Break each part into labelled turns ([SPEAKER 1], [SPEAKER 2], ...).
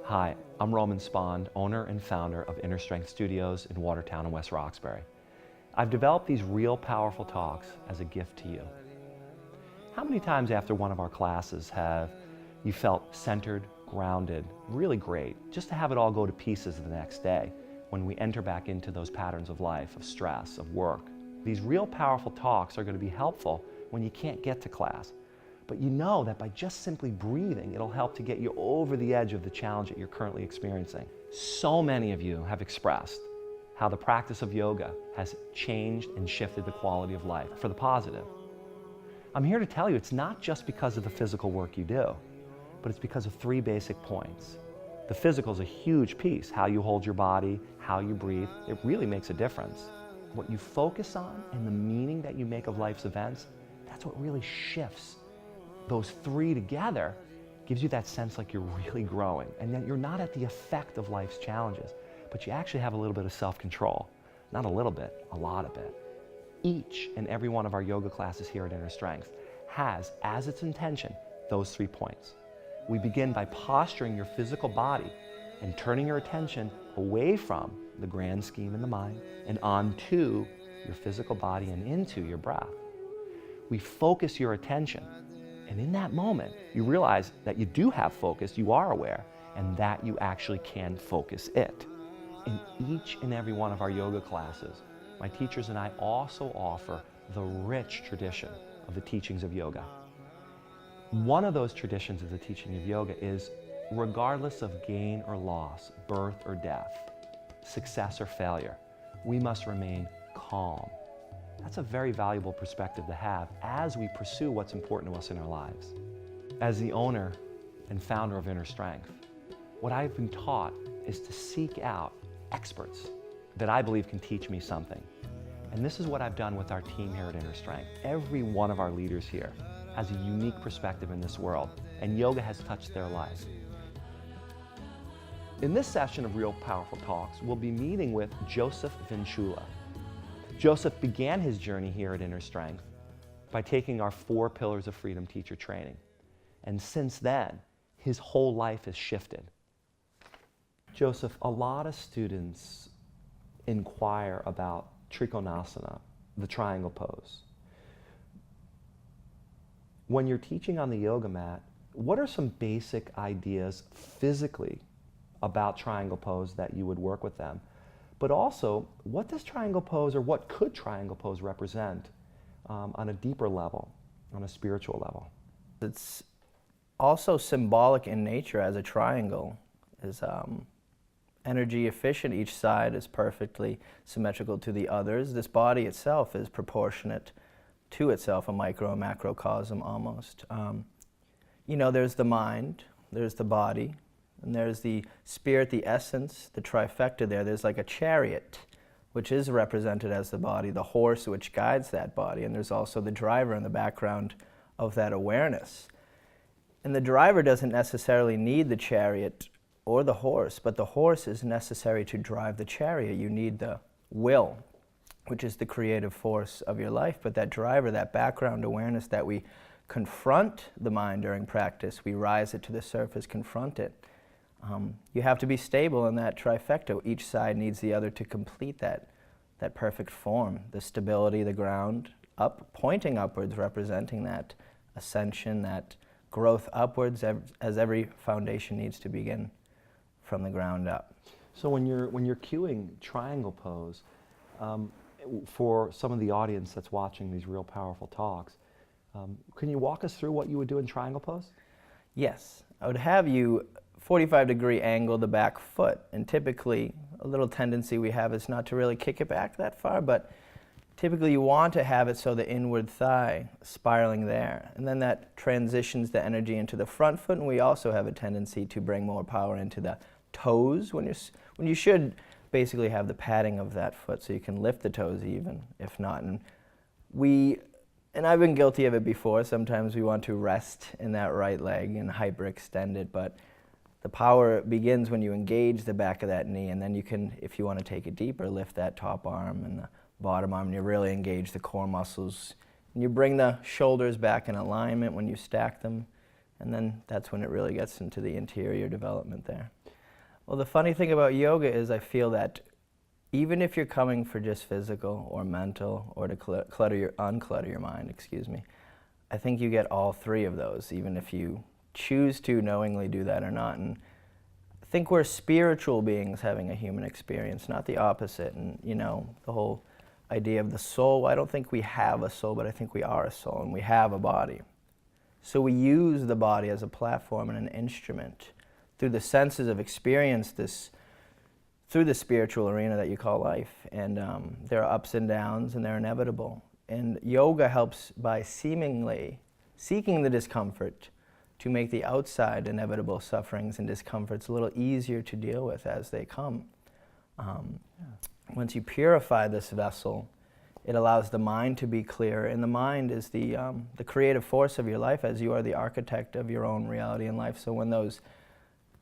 [SPEAKER 1] Hi, I'm Roman Spond, owner and founder of Inner Strength Studios in Watertown and West Roxbury. I've developed these real powerful talks as a gift to you. How many times after one of our classes have you felt centered, grounded, really great, just to have it all go to pieces the next day when we enter back into those patterns of life, of stress, of work? These real powerful talks are going to be helpful when you can't get to class. But you know that by just simply breathing, it'll help to get you over the edge of the challenge that you're currently experiencing. So many of you have expressed how the practice of yoga has changed and shifted the quality of life for the positive. I'm here to tell you it's not just because of the physical work you do, but it's because of three basic points. The physical is a huge piece, how you hold your body, how you breathe. It really makes a difference. What you focus on and the meaning that you make of life's events, that's what really shifts. Those three together gives you that sense like you're really growing and that you're not at the effect of life's challenges, but you actually have a little bit of self-control. Not a little bit, a lot of it. Each and every one of our yoga classes here at Inner Strength has as its intention those 3 points. We begin by posturing your physical body and turning your attention away from the grand scheme in the mind and onto your physical body and into your breath. We focus your attention. And in that moment, you realize that you do have focus, you are aware, and that you actually can focus it. In each and every one of our yoga classes, my teachers and I also offer the rich tradition of the teachings of yoga. One of those traditions of the teaching of yoga is, regardless of gain or loss, birth or death, success or failure, we must remain calm. That's a very valuable perspective to have as we pursue what's important to us in our lives. As the owner and founder of Inner Strength, what I've been taught is to seek out experts that I believe can teach me something. And this is what I've done with our team here at Inner Strength. Every one of our leaders here has a unique perspective in this world, and yoga has touched their lives. In this session of Real Powerful Talks, we'll be meeting with Joseph Vinciula. Joseph began his journey here at Inner Strength by taking our 4 Pillars of Freedom teacher training. And since then, his whole life has shifted. Joseph, a lot of students inquire about Trikonasana, the triangle pose. When you're teaching on the yoga mat, what are some basic ideas physically about triangle pose that you would work with them? But also, what does triangle pose, or what could triangle pose represent on a deeper level, on a spiritual level?
[SPEAKER 2] It's also symbolic in nature as a triangle. Is energy efficient, each side is perfectly symmetrical to the others. This body itself is proportionate to itself, a micro and macrocosm almost. You know, there's the mind, there's the body, and there's the spirit, the essence, the trifecta there. There's like a chariot, which is represented as the body, the horse which guides that body, and there's also the driver in the background of that awareness. And the driver doesn't necessarily need the chariot or the horse, but the horse is necessary to drive the chariot. You need the will, which is the creative force of your life, but that driver, that background awareness that we confront the mind during practice, we rise it to the surface, confront it. You have to be stable in that trifecta. Each side needs the other to complete that perfect form. The stability, the ground, up, pointing upwards, representing that ascension, that growth upwards, as every foundation needs to begin from the ground up.
[SPEAKER 1] So when you're cueing triangle pose, for some of the audience that's watching these Real Powerful Talks, can you walk us through what you would do in triangle pose?
[SPEAKER 2] Yes, I would have you 45-degree angle the back foot, and typically a little tendency we have is not to really kick it back that far, but typically you want to have it so the inward thigh spiraling there, and then that transitions the energy into the front foot, and we also have a tendency to bring more power into the toes when you should basically have the padding of that foot so you can lift the toes even, if not. And I've been guilty of it before. Sometimes we want to rest in that right leg and hyperextend it, but the power begins when you engage the back of that knee, and then you can, if you want to take it deeper, lift that top arm and the bottom arm, and you really engage the core muscles. And you bring the shoulders back in alignment when you stack them, and then that's when it really gets into the interior development there. Well, the funny thing about yoga is I feel that even if you're coming for just physical or mental or to unclutter your mind, excuse me, I think you get all three of those, even if you choose to knowingly do that or not. And I think we're spiritual beings having a human experience, not the opposite. And, you know, the whole idea of the soul, I don't think we have a soul, but I think we are a soul and we have a body. So we use the body as a platform and an instrument through the senses of experience, through the spiritual arena that you call life. And there are ups and downs, and they're inevitable. And yoga helps by seemingly seeking the discomfort to make the outside inevitable sufferings and discomforts a little easier to deal with as they come. Once you purify this vessel, it allows the mind to be clear, and the mind is the creative force of your life, as you are the architect of your own reality in life. So when those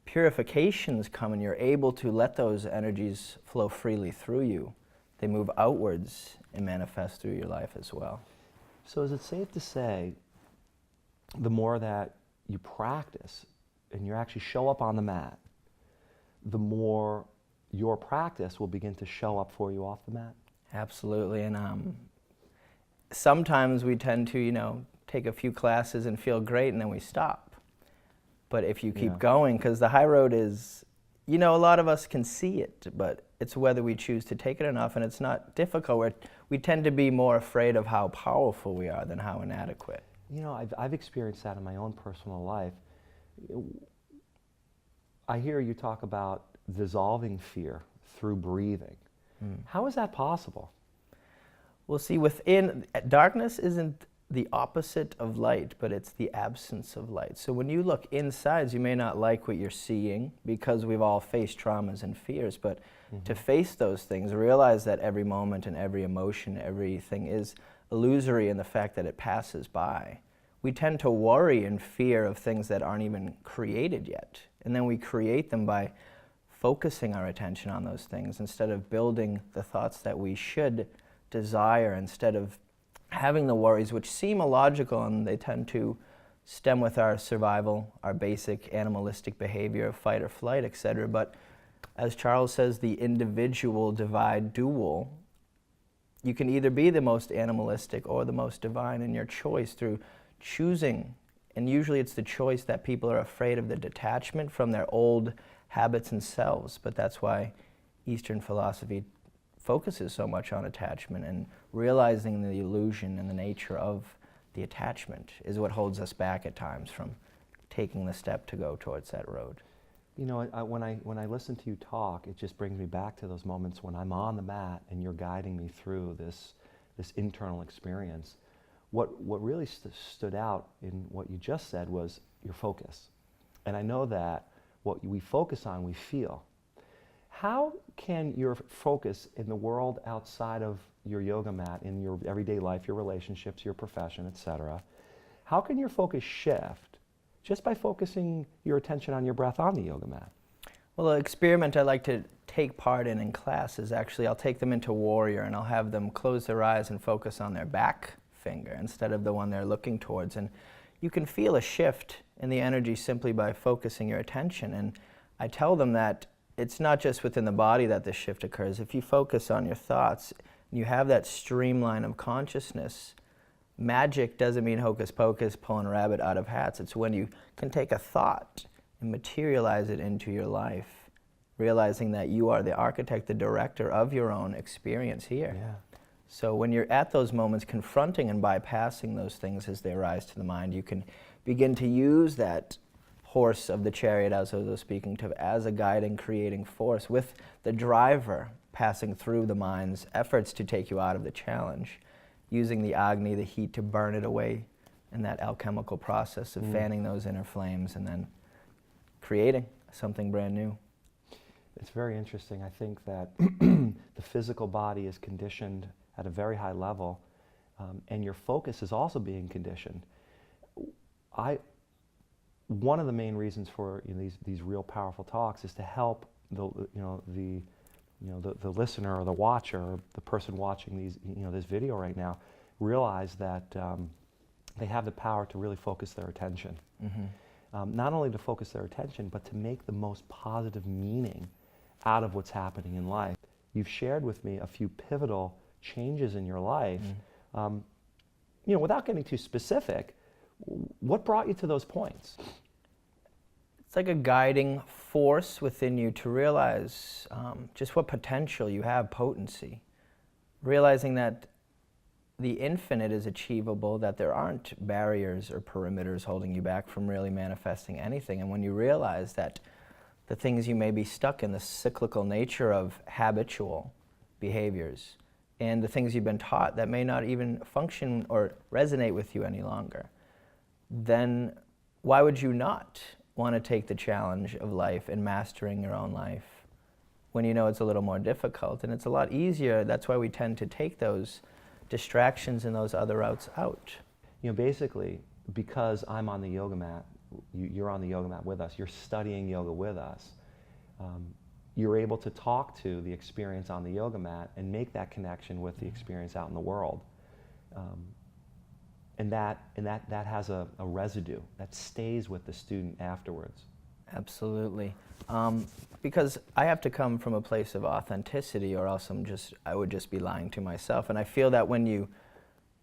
[SPEAKER 2] purifications come and you're able to let those energies flow freely through you, they move outwards and manifest through your life as well.
[SPEAKER 1] So is it safe to say the more that you practice and you actually show up on the mat, the more your practice will begin to show up for you off the mat?
[SPEAKER 2] Absolutely. And sometimes we tend to, you know, take a few classes and feel great and then we stop. But if you keep going, because the high road is, you know, a lot of us can see it, but it's whether we choose to take it enough, and it's not difficult. We tend to be more afraid of how powerful we are than how inadequate.
[SPEAKER 1] You know, I've experienced that in my own personal life. I hear you talk about dissolving fear through breathing. How is that possible?
[SPEAKER 2] Well, see, darkness isn't the opposite of light, but it's the absence of light. So when you look inside, you may not like what you're seeing because we've all faced traumas and fears, but to face those things, realize that every moment and every emotion, everything is illusory in the fact that it passes by. We tend to worry and fear of things that aren't even created yet, and then we create them by focusing our attention on those things instead of building the thoughts that we should desire, instead of having the worries, which seem illogical, and they tend to stem with our survival, our basic animalistic behavior of fight or flight, etc. But as Charles says, the individual divide dual. You can either be the most animalistic or the most divine in your choice through choosing. And usually it's the choice that people are afraid of, the detachment from their old habits and selves. But that's why Eastern philosophy focuses so much on attachment, and realizing the illusion and the nature of the attachment is what holds us back at times from taking the step to go towards that road.
[SPEAKER 1] You know, when I listen to you talk, it just brings me back to those moments when I'm on the mat and you're guiding me through this internal experience. What really stood out in what you just said was your focus. And I know that what we focus on, we feel. How can your focus in the world outside of your yoga mat, in your everyday life, your relationships, your profession, etc., how can your focus shift just by focusing your attention on your breath on the yoga mat?
[SPEAKER 2] Well, the experiment I like to take part in class is actually I'll take them into warrior and I'll have them close their eyes and focus on their back finger instead of the one they're looking towards. And you can feel a shift in the energy simply by focusing your attention. And I tell them that it's not just within the body that this shift occurs. If you focus on your thoughts and you have that streamline of consciousness, magic doesn't mean hocus pocus, pulling a rabbit out of hats. It's when you can take a thought and materialize it into your life, realizing that you are the architect, the director of your own experience here.
[SPEAKER 1] Yeah.
[SPEAKER 2] So when you're at those moments, confronting and bypassing those things as they arise to the mind, you can begin to use that horse of the chariot, as I was speaking to, as a guiding, creating force, with the driver passing through the mind's efforts to take you out of the challenge, using the Agni, the heat, to burn it away in that alchemical process of fanning those inner flames and then creating something brand new.
[SPEAKER 1] It's very interesting. I think that the physical body is conditioned at a very high level, and your focus is also being conditioned. One of the main reasons for these real powerful talks is to help the listener or the watcher or the person watching this video right now realize that they have the power to really focus their attention. not only to focus their attention, but to make the most positive meaning out of what's happening in life. You've shared with me a few pivotal changes in your life. Without getting too specific, what brought you to those points?
[SPEAKER 2] It's like a guiding force within you to realize just what potential you have, potency. Realizing that the infinite is achievable, that there aren't barriers or perimeters holding you back from really manifesting anything. And when you realize that the things you may be stuck in, the cyclical nature of habitual behaviors, and the things you've been taught that may not even function or resonate with you any longer, then why would you not want to take the challenge of life and mastering your own life when you know it's a little more difficult? And it's a lot easier. That's why we tend to take those distractions and those other routes out.
[SPEAKER 1] Basically, because I'm on the yoga mat, you're on the yoga mat with us, you're studying yoga with us, you're able to talk to the experience on the yoga mat and make that connection with the experience out in the world. And that has a residue that stays with the student afterwards.
[SPEAKER 2] Absolutely. Because I have to come from a place of authenticity, or else I would just be lying to myself. And I feel that when you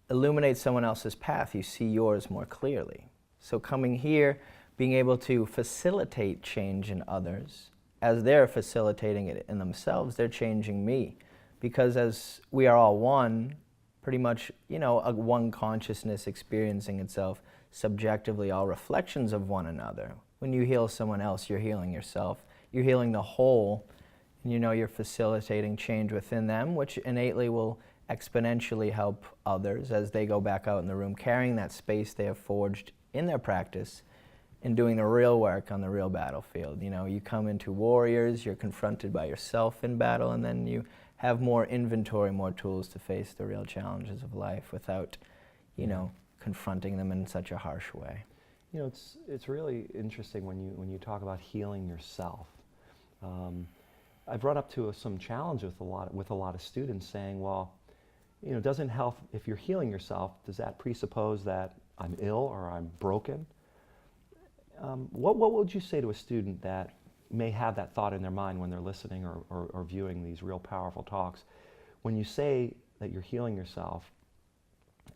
[SPEAKER 2] illuminate someone else's path, you see yours more clearly. So coming here, being able to facilitate change in others, as they're facilitating it in themselves, they're changing me. Because as we are all one, pretty much, a one consciousness experiencing itself subjectively, all reflections of one another. When you heal someone else, you're healing yourself. You're healing the whole, and you're facilitating change within them, which innately will exponentially help others as they go back out in the room, carrying that space they have forged in their practice and doing the real work on the real battlefield. You come into warriors, you're confronted by yourself in battle, and then you have more inventory, more tools to face the real challenges of life without, confronting them in such a harsh way.
[SPEAKER 1] It's really interesting when you talk about healing yourself. I've run up to some challenge with a lot of students saying, well, doesn't help if you're healing yourself, does that presuppose that I'm ill or I'm broken? What would you say to a student that may have that thought in their mind when they're listening or viewing these real powerful talks? When you say that you're healing yourself,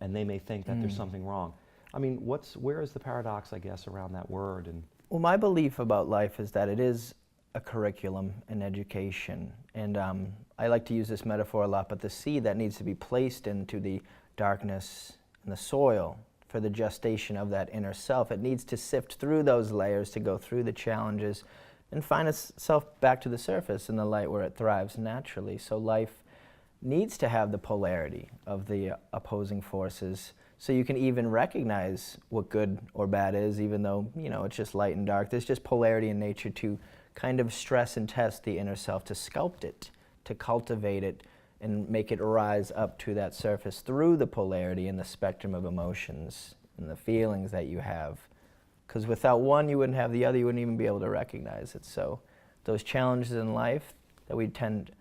[SPEAKER 1] and they may think that there's something wrong. I mean, where is the paradox, I guess, around that word?
[SPEAKER 2] Well, my belief about life is that it is a curriculum, an education. And I like to use this metaphor a lot, but the seed that needs to be placed into the darkness and the soil for the gestation of that inner self, it needs to sift through those layers to go through the challenges and find itself back to the surface in the light where it thrives naturally. So life needs to have the polarity of the opposing forces, so you can even recognize what good or bad is, even though it's just light and dark. There's just polarity in nature to kind of stress and test the inner self, to sculpt it, to cultivate it, and make it rise up to that surface through the polarity and the spectrum of emotions and the feelings that you have. Because without one, you wouldn't have the other. You wouldn't even be able to recognize it. So those challenges in life that we tend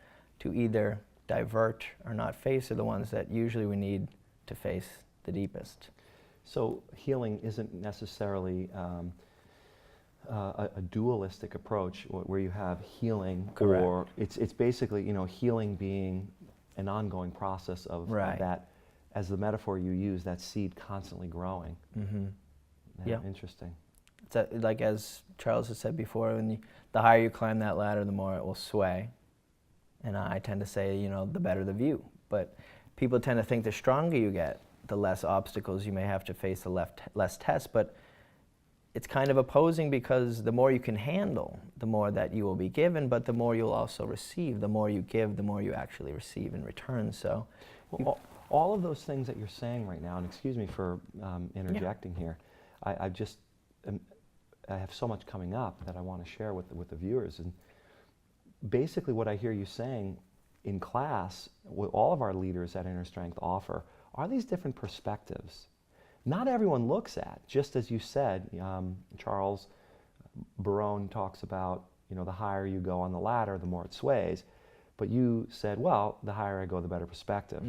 [SPEAKER 2] to either divert or not face are the ones that usually we need to face the deepest.
[SPEAKER 1] So healing isn't necessarily a dualistic approach where you have healing.
[SPEAKER 2] Correct.
[SPEAKER 1] Or it's basically healing being an ongoing process of that, as the metaphor you use, that seed constantly growing.
[SPEAKER 2] Mm-hmm.
[SPEAKER 1] Yeah, interesting.
[SPEAKER 2] It's like as Charles has said before, the higher you climb that ladder, the more it will sway. And I tend to say, the better the view. But people tend to think the stronger you get, the less obstacles you may have to face, the less tests. But it's kind of opposing, because the more you can handle, the more that you will be given, but the more you'll also receive. The more you give, the more you actually receive in return. So,
[SPEAKER 1] all of those things that you're saying right now, and excuse me for interjecting here, I have so much coming up that I want to share with the viewers. And basically what I hear you saying in class, what all of our leaders at Inner Strength offer, are these different perspectives. Not everyone looks at, just as you said, Charles Barone talks about, the higher you go on the ladder, the more it sways. But you said, well, the higher I go, the better perspective.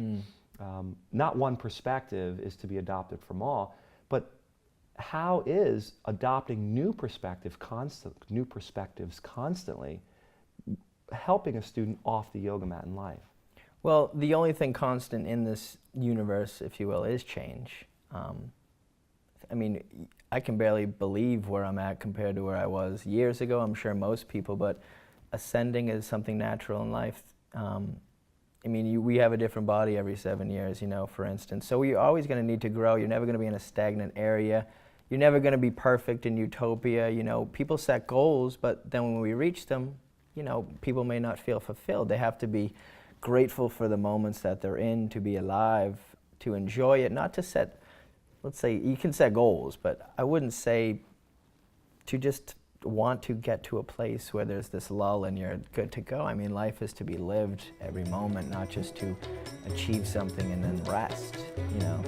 [SPEAKER 1] Not one perspective is to be adopted from all, but How is adopting new perspectives constantly helping a student off the yoga mat in life?
[SPEAKER 2] Well, the only thing constant in this universe, if you will, is change. I mean, I can barely believe where I'm at compared to where I was years ago. I'm sure most people, but ascending is something natural in life. I mean, we have a different body every 7 years, you know, for instance. So you're always going to need to grow. You're never going to be in a stagnant area. You're never going to be perfect in utopia. You know, people set goals, but then when we reach them, you know, people may not feel fulfilled. They have to be grateful for the moments that they're in, to be alive, to enjoy it, not to set, let's say, you can set goals, but I wouldn't say to just want to get to a place where there's this lull and you're good to go. I mean, life is to be lived every moment, not just to achieve something and then rest, you know.